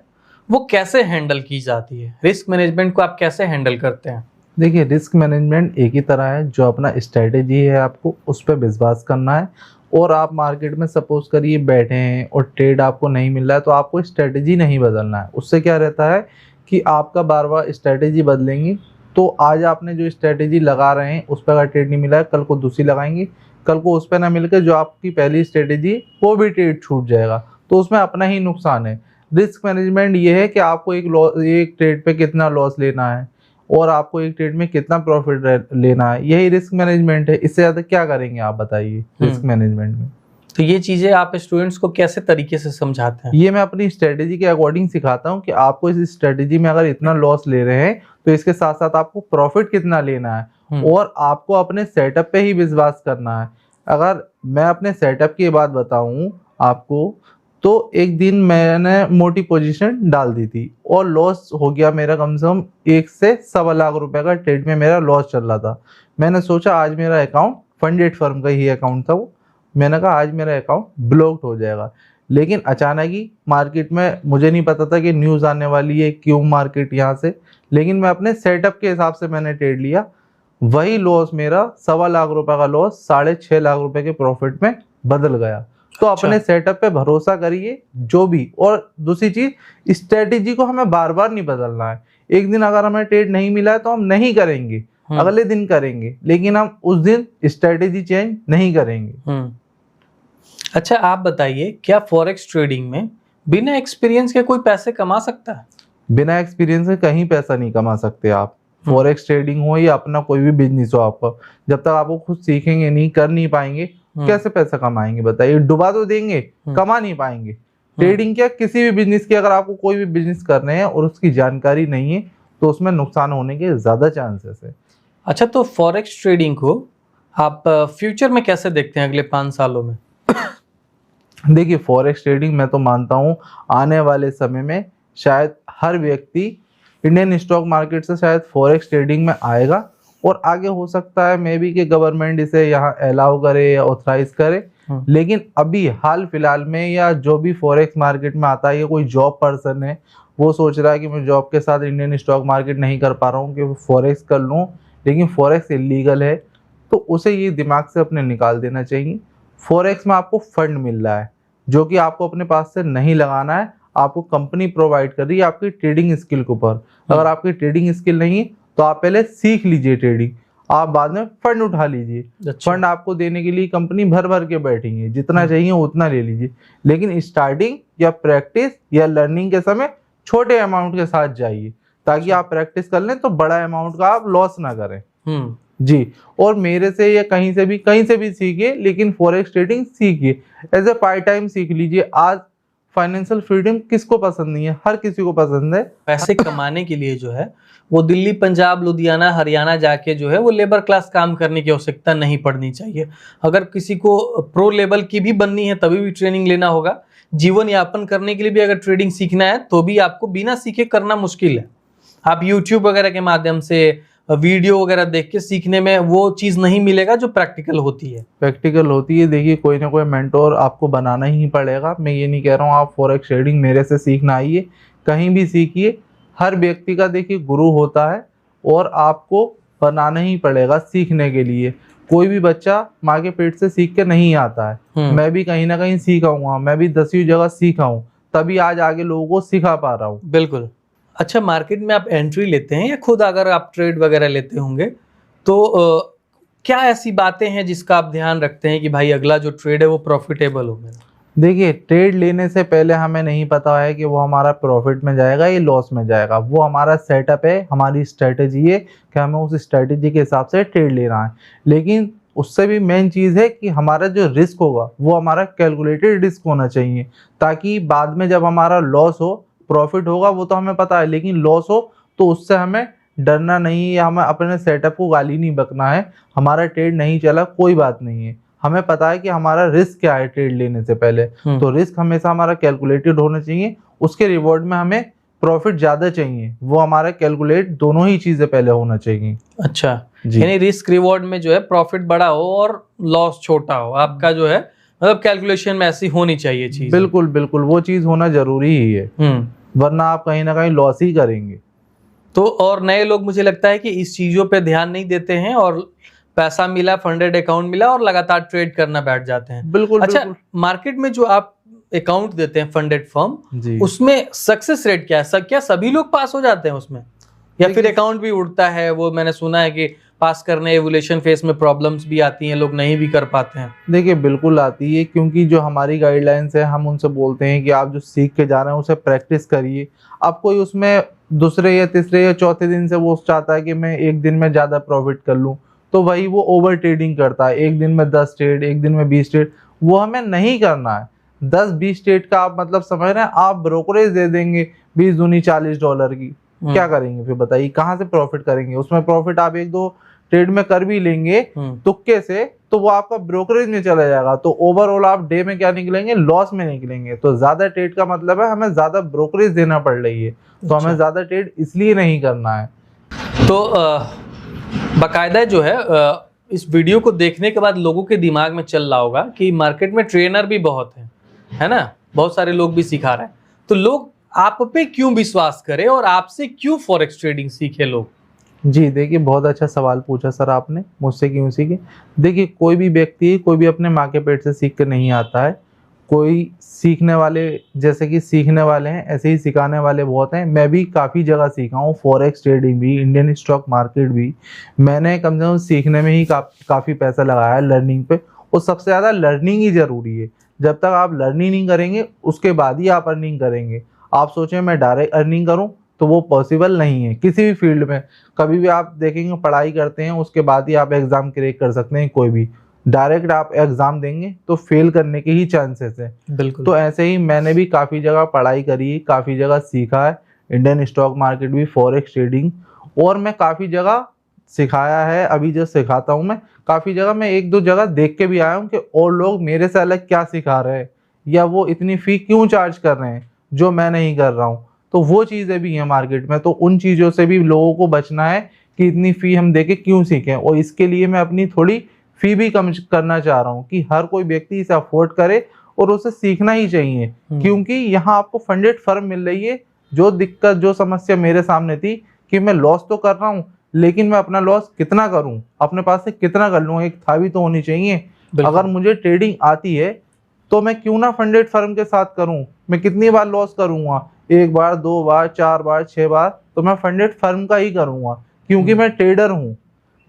वो कैसे हैंडल की जाती है? रिस्क मैनेजमेंट को आप कैसे हैंडल करते हैं? देखिए, रिस्क मैनेजमेंट एक ही तरह है, जो अपना स्ट्रेटेजी है आपको उस पर विश्वास करना है। और आप मार्केट में सपोज करिए बैठे हैं और ट्रेड आपको नहीं मिल रहा है, तो आपको स्ट्रेटेजी नहीं बदलना है। उससे क्या रहता है कि आपका बार बार स्ट्रेटेजी बदलेंगे तो आज आपने जो स्ट्रेटेजी लगा रहे हैं उस पर अगर ट्रेड नहीं मिला है, कल को दूसरी लगाएंगे, कल को उस पर ना मिलकर जो आपकी पहली स्ट्रेटेजी वो भी ट्रेड छूट जाएगा, तो उसमें अपना ही नुकसान है। रिस्क मैनेजमेंट ये है कि आपको एक ट्रेड पे कितना लॉस लेना है और आपको एक ट्रेड में कितना प्रॉफिट लेना है, यही रिस्क मैनेजमेंट है। इससे ज्यादा क्या करेंगे आप बताइए रिस्क मैनेजमेंट में? तो ये चीजें आप स्टूडेंट्स को कैसे तरीके से समझाते हैं? ये मैं अपनी स्ट्रेटेजी के अकॉर्डिंग सिखाता हूँ कि आपको इस स्ट्रेटेजी में अगर इतना लॉस ले रहे हैं तो इसके साथ साथ आपको प्रॉफिट कितना लेना है, और आपको अपने सेटअप पे ही विश्वास करना है। अगर मैं अपने सेटअप की बात बताऊं आपको, तो एक दिन मैंने मोटी पोजीशन डाल दी थी और लॉस हो गया मेरा कम से कम 1 से सवा लाख रुपए का ट्रेड में मेरा लॉस चल रहा था। मैंने सोचा आज मेरा अकाउंट फंडेड फर्म का ही अकाउंट था वो, मैंने कहा आज मेरा अकाउंट ब्लॉक्ड हो जाएगा। लेकिन अचानक ही मार्केट में, मुझे नहीं पता था कि न्यूज़ आने वाली है क्यों मार्केट यहाँ से, लेकिन मैं अपने सेटअप के हिसाब से मैंने ट्रेड लिया। वही लॉस मेरा सवा लाख रुपए का लॉस 6.5 लाख रुपए के प्रॉफिट में बदल गया। तो अपने सेटअप पे भरोसा करिए जो भी। और दूसरी चीज, स्ट्रेटेजी को हमें बार बार नहीं बदलना है। एक दिन अगर हमें ट्रेड नहीं मिला है तो हम नहीं करेंगे, अगले दिन करेंगे, लेकिन हम उस दिन स्ट्रेटेजी चेंज नहीं करेंगे। अच्छा, आप बताइए, क्या फॉरेक्स ट्रेडिंग में बिना एक्सपीरियंस के कोई पैसे कमा सकता है? बिना एक्सपीरियंस के कहीं पैसा नहीं कमा सकते आप। फॉरेक्स ट्रेडिंग हो या अपना कोई भी बिजनेस हो आपका, जब तक आपको खुद सीखेंगे नहीं, कर नहीं पाएंगे, कैसे पैसा कमाएंगे बताइए? डुबा तो देंगे, कमा नहीं पाएंगे। ट्रेडिंग क्या, किसी भी बिजनेस की, अगर आपको कोई भी बिजनेस करने हैं और उसकी जानकारी नहीं है तो उसमें नुकसान होने के ज्यादा चांसेस है। अच्छा, तो फॉरेक्स ट्रेडिंग को आप फ्यूचर में कैसे देखते हैं अगले 5 सालों में? देखिए, फॉरेक्स ट्रेडिंग मैं तो मानता हूँ आने वाले समय में शायद हर व्यक्ति इंडियन स्टॉक मार्केट से शायद फॉरेक्स ट्रेडिंग में आएगा, और आगे हो सकता है मे बी कि गवर्नमेंट इसे यहाँ अलाउ करे या ऑथराइज करे। लेकिन अभी हाल फिलहाल में, या जो भी फॉरेक्स मार्केट में आता है, या कोई जॉब पर्सन है वो सोच रहा है कि मैं जॉब के साथ इंडियन स्टॉक मार्केट नहीं कर पा रहा हूँ कि फॉरेक्स कर लूँ, लेकिन फॉरेक्स इलीगल है, तो उसे ये दिमाग से अपने निकाल देना चाहिए। फॉरेक्स में आपको फंड मिल रहा है जो कि आपको अपने पास से नहीं लगाना है, आपको कंपनी प्रोवाइड कर रही है आपकी ट्रेडिंग स्किल के ऊपर। अगर आपकी ट्रेडिंग स्किल नहीं है तो आप पहले सीख लीजिए ट्रेडिंग। आप बाद में फंड उठा लीजिए। अच्छा। फंड आपको देने के लिए कंपनी भर भर के बैठी है, जितना चाहिए उतना ले लीजिए, लेकिन स्टार्टिंग या प्रैक्टिस या लर्निंग के समय छोटे अमाउंट के साथ जाइए, ताकि आप प्रैक्टिस कर लें तो बड़ा अमाउंट का आप लॉस ना करें। जी, और मेरे से या कहीं से भी सीखिए, लेकिन फॉरेक्स ट्रेडिंग सीखिए, एज ए पार्ट टाइम सीख लीजिए। आज फाइनेंशियल फ्रीडम किसको पसंद नहीं है, हर किसी को पसंद है। पैसे कमाने के लिए जो है वो दिल्ली, पंजाब, लुधियाना, हरियाणा जाके जो है वो लेबर क्लास काम करने की आवश्यकता नहीं पड़नी चाहिए। अगर किसी को प्रो लेवल की भी बननी है तभी भी ट्रेनिंग लेना होगा। जीवन यापन करने के लिए भी अगर ट्रेडिंग सीखना है तो भी आपको बिना सीखे करना मुश्किल है। आप यूट्यूब वगैरह के माध्यम से वीडियो वगैरह देख के सीखने में वो चीज नहीं मिलेगा जो प्रैक्टिकल होती है। देखिए, कोई ना कोई मेंटोर आपको बनाना ही पड़ेगा। मैं ये नहीं कह रहा हूँ आप फॉरेक्स ट्रेडिंग मेरे से सीखना आइए, कहीं भी सीखिए। हर व्यक्ति का देखिए गुरु होता है और आपको बनाना ही पड़ेगा सीखने के लिए। कोई भी बच्चा माँ के पेट से सीख के नहीं आता है। मैं भी कहीं ना कहीं सीखा हूँ, मैं भी 10वीं जगह सीखा हूँ, तभी आज आगे लोगों को सिखा पा रहा हूँ। बिल्कुल। अच्छा, मार्केट में आप एंट्री लेते हैं या खुद अगर आप ट्रेड वगैरह लेते होंगे तो क्या ऐसी बातें हैं जिसका आप ध्यान रखते हैं कि भाई अगला जो ट्रेड है वो प्रॉफिटेबल हो मेरा? देखिए, ट्रेड लेने से पहले हमें नहीं पता है कि वो हमारा प्रॉफिट में जाएगा या लॉस में जाएगा। वो हमारा सेटअप है, हमारी स्ट्रेटेजी है कि हमें उस स्ट्रेटेजी के हिसाब से ट्रेड लेना है। लेकिन उससे भी मेन चीज़ है कि हमारा जो रिस्क होगा वो हमारा कैलकुलेटेड रिस्क होना चाहिए, ताकि बाद में जब हमारा लॉस हो, प्रॉफिट होगा वो तो हमें पता है, लेकिन लॉस हो तो उससे हमें डरना नहीं है या हमें अपने सेटअप को गाली नहीं बकना है। हमारा ट्रेड नहीं चला कोई बात नहीं है, हमें पता है कि हमारा रिस्क क्या है ट्रेड लेने से पहले। तो रिस्क हमेशा हमारा कैलकुलेटेड होना चाहिए, उसके रिवॉर्ड में हमें प्रॉफिट ज्यादा चाहिए, वो हमारा कैलकुलेट दोनों ही चीजें पहले होना चाहिए। अच्छा, जी। यानी रिस्क रिवॉर्ड में जो है प्रॉफिट बड़ा हो और लॉस छोटा हो, आपका जो है मतलब कैलकुलेशन में ऐसी होनी चाहिए चीज। बिल्कुल बिल्कुल, वो चीज होना जरूरी ही है, वरना आप कहीं ना कहीं लॉस ही करेंगे। तो और नए लोग मुझे लगता है कि इस चीजों पे ध्यान नहीं देते हैं और पैसा मिला, फंडेड अकाउंट मिला और लगातार ट्रेड करना बैठ जाते हैं। बिल्कुल। अच्छा, बिल्कुल। मार्केट में जो आप अकाउंट देते हैं फंडेड फर्म, जी। उसमें सक्सेस रेट क्या है? क्या सभी लोग पास हो जाते हैं उसमें, या फिर अकाउंट भी उड़ता है? वो मैंने सुना है कि पास करने एवोल्यूशन फेस में प्रॉब्लम्स भी आती हैं, लोग नहीं भी कर पाते हैं। देखिए, बिल्कुल आती है, क्योंकि जो हमारी गाइडलाइंस है हम उनसे बोलते हैं कि आप जो सीख के जा रहे हैं उसे प्रैक्टिस करिए। आप कोई उसमें दूसरे या तीसरे या चौथे दिन से वो चाहता है कि मैं एक दिन में ज्यादा प्रॉफिट कर लूं, तो वही वो ओवर ट्रेडिंग करता है। एक दिन में 10 ट्रेड, एक दिन में 20 ट्रेड, वो हमें नहीं करना है। 10-20 ट्रेड का आप मतलब समझ रहे हैं, आप ब्रोकरेज दे देंगे 20 दूनी $40 की, क्या करेंगे फिर बताइए, कहाँ से प्रॉफिट करेंगे? उसमें प्रॉफिट आप 1-2 ट्रेड में कर भी लेंगे तुक्के से, तो वो आपका ब्रोकरेज में चला जाएगा, तो ओवरऑल आप डे में क्या निकलेंगे? लॉस में निकलेंगे। तो ज्यादा ट्रेड का मतलब है हमें ज्यादा ब्रोकरेज देना पड़ रही है, तो हमें ज्यादा ट्रेड इसलिए नहीं करना है। तो बाकायदा जो है इस वीडियो को देखने के बाद लोगों के दिमाग में चल रहा होगा कि मार्केट में ट्रेनर भी बहुत है ना, बहुत सारे लोग भी सिखा रहे हैं, तो लोग आप पे क्यों विश्वास करें और आपसे क्यों फॉरेक्स ट्रेडिंग सीखे लोग? जी, देखिए, बहुत अच्छा सवाल पूछा सर आपने, मुझसे क्यों सीखे। देखिए, कोई भी व्यक्ति, कोई भी अपने माँ के पेट से सीख कर नहीं आता है। कोई सीखने वाले, जैसे कि सीखने वाले हैं ऐसे ही सिखाने वाले बहुत हैं। मैं भी काफ़ी जगह सीखा हूँ, फॉरेक्स ट्रेडिंग भी, इंडियन स्टॉक मार्केट भी। मैंने कम से कम सीखने में ही काफ़ी पैसा लगाया है, लर्निंग पे। और सबसे ज़्यादा लर्निंग ही ज़रूरी है। जब तक आप लर्निंग नहीं करेंगे उसके बाद ही आप अर्निंग करेंगे। आप सोचें मैं डायरेक्ट अर्निंग करूं तो वो पॉसिबल नहीं है किसी भी फील्ड में। कभी भी आप देखेंगे पढ़ाई करते हैं उसके बाद ही आप एग्जाम क्रैक कर सकते हैं। कोई भी डायरेक्ट आप एग्जाम देंगे तो फेल करने के ही चांसेस है। बिल्कुल। तो ऐसे ही मैंने भी काफ़ी जगह पढ़ाई करी, काफ़ी जगह सीखा है, इंडियन स्टॉक मार्केट भी, फॉरेक्स ट्रेडिंग, और मैं काफ़ी जगह सिखाया है। अभी जो सिखाता हूँ मैं काफ़ी जगह, मैं 1-2 जगह देख के भी आया हूँ कि और लोग मेरे से अलग क्या सिखा रहे हैं या वो इतनी फ़ी क्यों चार्ज कर रहे हैं जो मैं नहीं कर रहा हूँ। तो वो चीज़ें भी हैं मार्केट में, तो उन चीज़ों से भी लोगों को बचना है कि इतनी फ़ी हम दे के क्यों सीखें। और इसके लिए मैं अपनी थोड़ी फ़ी भी कम करना चाह रहा हूँ कि हर कोई व्यक्ति इसे अफोर्ड करे और उसे सीखना ही चाहिए, क्योंकि यहाँ आपको फंडेड फर्म मिल रही है। जो दिक्कत, जो समस्या मेरे सामने थी कि मैं लॉस तो कर रहा हूँ लेकिन मैं अपना लॉस कितना करूं, अपने पास से कितना कर लूं, एक था भी तो होनी चाहिए। अगर मुझे ट्रेडिंग आती है तो मैं क्यों ना फंडेड फर्म के साथ करूं। मैं कितनी बार लॉस करूंगा, 1 बार, 2 बार, 4 बार, 6 बार, तो मैं फंडेड फर्म का ही करूंगा क्योंकि मैं ट्रेडर हूं।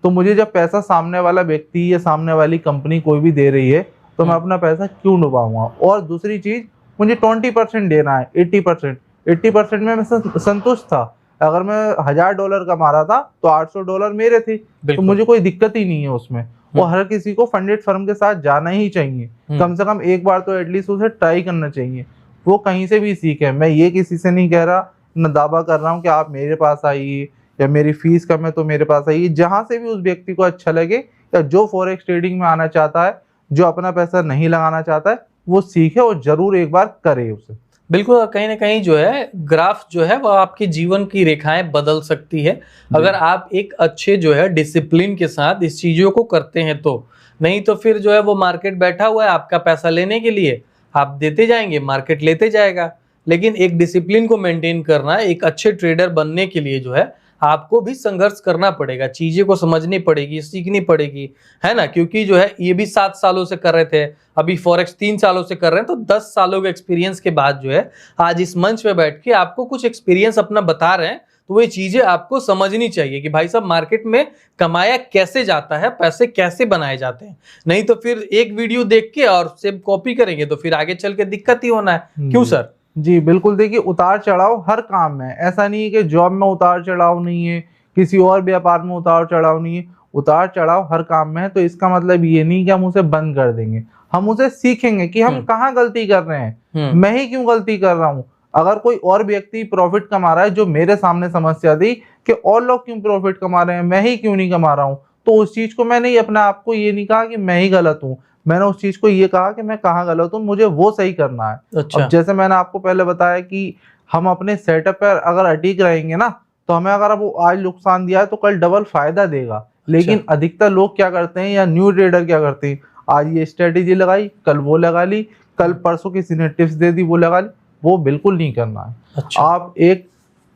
तो मुझे जब पैसा सामने वाला व्यक्ति या सामने वाली कंपनी कोई भी दे रही है तो मैं अपना पैसा क्यों डुबाऊंगा। और दूसरी चीज, मुझे 20% देना है, 80% में मैं संतुष्ट था। अगर मैं $1000 कमा रहा था तो $800 मेरे थे, तो मुझे कोई दिक्कत ही नहीं है उसमें। और हर किसी को फंडेड फर्म के साथ जाना ही चाहिए, कम से कम एक बार तो एटलीस्ट उसे ट्राई करना चाहिए। वो कहीं से भी सीखे, मैं ये किसी से नहीं कह रहा, न दावा कर रहा हूँ कि आप मेरे पास आइए या मेरी फीस कम है तो मेरे पास आइए। जहां से भी उस व्यक्ति को अच्छा लगे, या जो फॉरेक्स ट्रेडिंग में आना चाहता है, जो अपना पैसा नहीं लगाना चाहता है, वो सीखे और जरूर एक बार करे उसे। बिल्कुल, कहीं ना कहीं जो है ग्राफ जो है वो आपके जीवन की रेखाएं बदल सकती है अगर आप एक अच्छे जो है डिसिप्लिन के साथ इस चीजों को करते हैं तो। नहीं तो फिर जो है वो मार्केट बैठा हुआ है आपका पैसा लेने के लिए, आप देते जाएंगे, मार्केट लेते जाएगा। लेकिन एक डिसिप्लिन को मेंटेन करना, एक अच्छे ट्रेडर बनने के लिए जो है आपको भी संघर्ष करना पड़ेगा, चीजें को समझनी पड़ेगी, सीखनी पड़ेगी, है ना। क्योंकि जो है ये भी 7 सालों से कर रहे थे, अभी फॉरेक्स 3 सालों से कर रहे हैं, तो 10 सालों के एक्सपीरियंस के बाद जो है आज इस मंच पे बैठ के आपको कुछ एक्सपीरियंस अपना बता रहे हैं। तो वो चीजें आपको समझनी चाहिए कि भाई साहब मार्केट में कमाया कैसे जाता है, पैसे कैसे बनाए जाते हैं। नहीं तो फिर एक वीडियो देख के और सिर्फ कॉपी करेंगे तो फिर आगे चल के दिक्कत ही होना है। क्यों सर? जी बिल्कुल, देखिए उतार चढ़ाव हर काम में, ऐसा नहीं है कि जॉब में उतार चढ़ाव नहीं है, किसी और व्यापार में उतार चढ़ाव नहीं है, उतार चढ़ाव हर काम में है। तो इसका मतलब ये नहीं कि हम उसे बंद कर देंगे, हम उसे सीखेंगे कि हम कहाँ गलती कर रहे हैं, मैं ही क्यों गलती कर रहा हूँ। अगर कोई और व्यक्ति प्रॉफिट कमा रहा है, जो मेरे सामने समस्या थी कि और लोग क्यों प्रॉफिट कमा रहे हैं, मैं ही क्यों नहीं कमा रहा हूँ, तो उस चीज को मैंने ही अपने आप को ये नहीं कहा कि मैं ही गलत हूँ, मैंने उस चीज को ये कहा कि मैं कहाँ गलत हूँ, मुझे वो सही करना है। अच्छा। अब जैसे मैंने आपको पहले बताया कि हम अपने सेटअप पर अगर अटीक रहेंगे ना, तो हमें अगर वो आज नुकसान दिया है तो कल डबल फायदा देगा। लेकिन अधिकतर लोग क्या करते हैं, या न्यू ट्रेडर क्या करते हैं, आज ये स्ट्रेटेजी लगाई, कल वो लगा ली, कल परसों किसी ने टिप्स दे दी वो लगा ली, वो बिल्कुल नहीं करना है। अच्छा। आप एक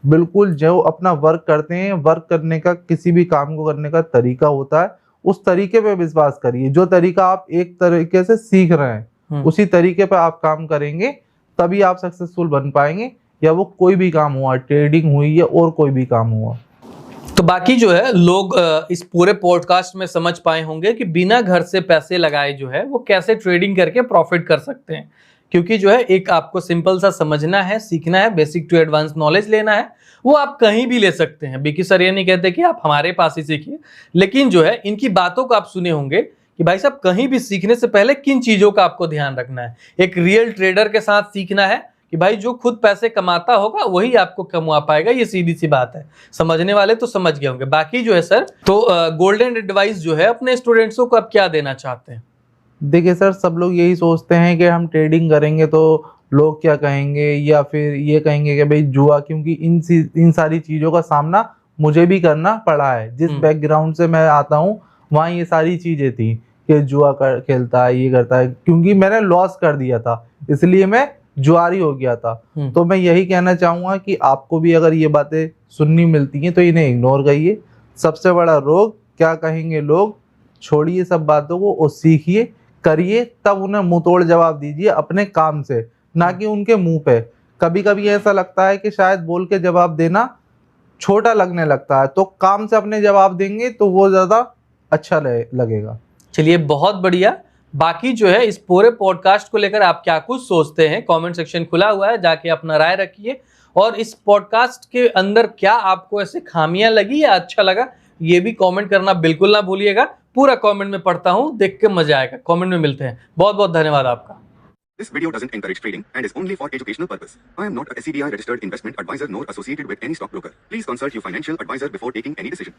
बिल्कुल जो अपना वर्क करते हैं, वर्क करने का, किसी भी काम को करने का तरीका होता है, उस तरीके पे विश्वास करिए। जो तरीका आप एक तरीके से सीख रहे हैं उसी तरीके पे आप काम करेंगे, तभी आप सक्सेसफुल बन पाएंगे। या वो कोई भी काम हुआ, ट्रेडिंग हुई या और कोई भी काम हुआ। तो बाकी जो है लोग इस पूरे पॉडकास्ट में समझ पाए होंगे कि बिना घर से पैसे लगाए जो है वो कैसे ट्रेडिंग करके प्रॉफिट कर सकते हैं। क्योंकि जो है एक आपको सिंपल सा समझना है, सीखना है, बेसिक टू एडवांस नॉलेज लेना है, वो आप कहीं भी ले सकते हैं। बिकी सर ये नहीं कहते कि आप हमारे पास ही सीखिए, लेकिन जो है इनकी बातों को आप सुने होंगे कि भाई साहब कहीं भी सीखने से पहले किन चीजों का आपको ध्यान रखना है। एक रियल ट्रेडर के साथ सीखना है कि भाई जो खुद पैसे कमाता होगा वही आपको कमा पाएगा, ये सीधी सी बात है। समझने वाले तो समझ गए होंगे। बाकी जो है सर, तो गोल्डन एडवाइस जो है अपने स्टूडेंट्सों को आप क्या देना चाहते हैं? देखिए सर, सब लोग यही सोचते हैं कि हम ट्रेडिंग करेंगे तो लोग क्या कहेंगे, या फिर ये कहेंगे कि भाई जुआ, क्योंकि इन सारी चीज़ों का सामना मुझे भी करना पड़ा है। जिस बैकग्राउंड से मैं आता हूँ वहाँ ये सारी चीज़ें थी कि जुआ खेलता है, ये करता है, क्योंकि मैंने लॉस कर दिया था इसलिए मैं जुआरी हो गया था। तो मैं यही कहना चाहूँगा कि आपको भी अगर ये बातें सुननी मिलती हैं तो इन्हें इग्नोर करिए। सबसे बड़ा रोग क्या कहेंगे लोग, छोड़िए सब बातों को और सीखिए, करिए, तब उन्हें मुंह तोड़ जवाब दीजिए अपने काम से, ना कि उनके मुंह पे। कभी कभी ऐसा लगता है कि शायद बोल के जवाब देना छोटा लगने लगता है, तो काम से अपने जवाब देंगे तो वो ज्यादा अच्छा लगेगा। चलिए, बहुत बढ़िया। बाकी जो है इस पूरे पॉडकास्ट को लेकर आप क्या कुछ सोचते हैं, कमेंट सेक्शन खुला हुआ है, जाके अपना राय रखिए। और इस पॉडकास्ट के अंदर क्या आपको ऐसे खामियां लगी या अच्छा लगा, ये भी कमेंट करना बिल्कुल ना भूलिएगा। पूरा कमेंट में पढ़ता हूँ, देख के मजा आएगा। कमेंट में मिलते हैं। बहुत बहुत धन्यवाद आपका। This video doesn't encourage trading and is only for educational purpose. I am not a SCBI registered investment advisor nor associated with any stockbroker. Please consult your financial advisor before taking any decision.